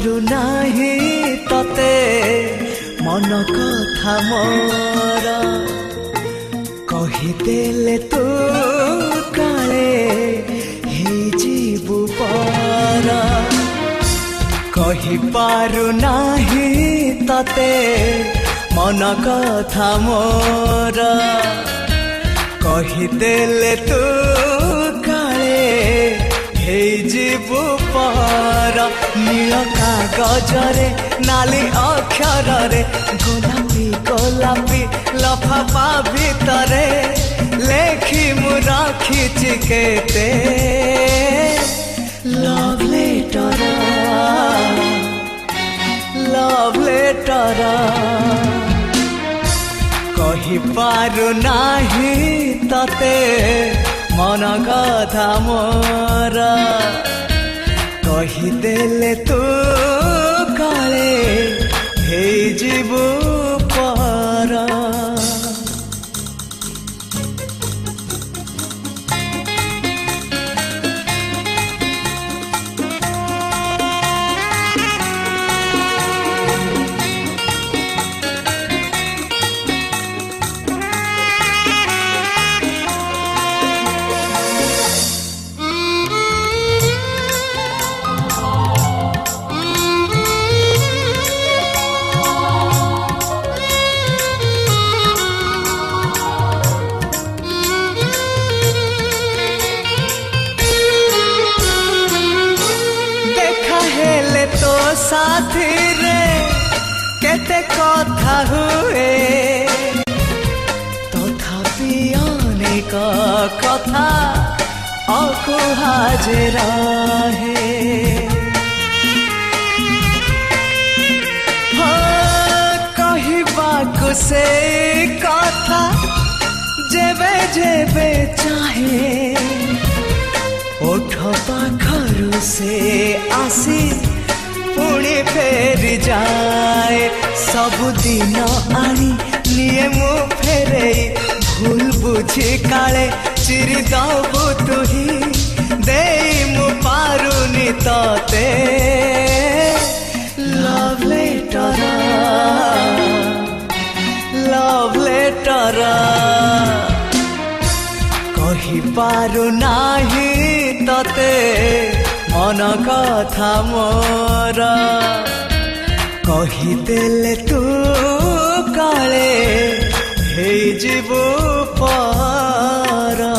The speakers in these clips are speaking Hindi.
पारु नाही तते मन कथा मोर कहिदेले तू काले हे जीवु पर कहि पारु नाही तते मन कथा मोर कहिदेले तू काले हे जीवु पर नील कागजरे नाली अक्षरे गोलापी गोलापी लफाफा भितरे लेखी मु रखिछि केते लव लेटर कहि पारु नाही तते मन कथा मोर कहिदेले तू काले हे जीवु पर तो साथी रे केते कथा हुए तथापि अनेक कथा अकुहाज रहे कहबाकु से कथा जेबे जेबे चाहे ओठ पाखरु से आसी पुणी फेरी जाए सबुदिन आनी निये मु फेरे भूल बुझी काले चिरी दबु तुही दे मु पारुनी तते लव लेटर कहि पारु नाही तते मन कथा मोर कहिदेले तू काले हे जीवु पर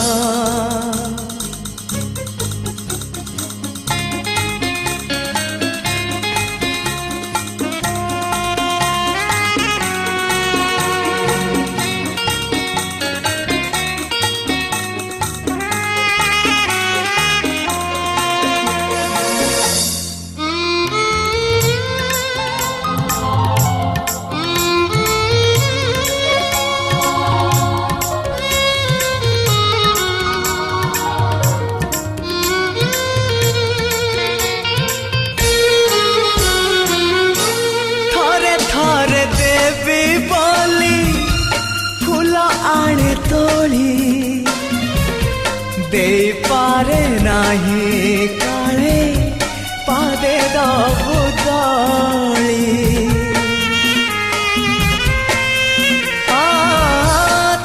आने तोली दे पारे नाही काले पादे दबु दली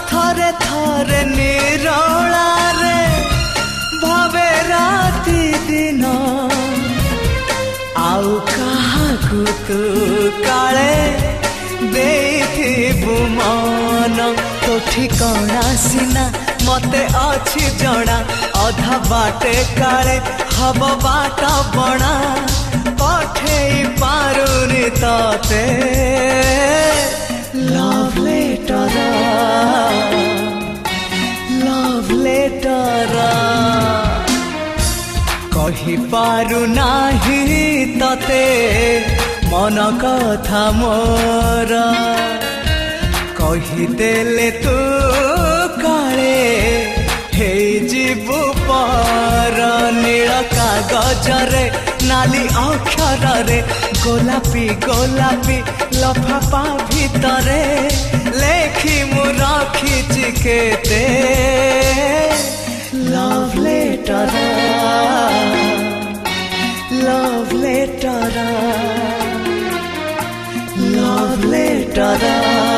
थरे थरे निरोला रे भावे राति दिन आउ काहाकु तू काले देथिबु मन तो ठिकाना सिना मते अछि जणा अधा बाटे काले हब बाट बणा पठेई पारुनी तते लव लेटर कहि पारु नाही तते मन कथा मोर कहिदेले तू काले हे जीवु पर नील कागजरे नाली अक्षरे गोलापी गोलापी लफाफा भितरे लेखी मु रखिछि केते लव लेटर डरा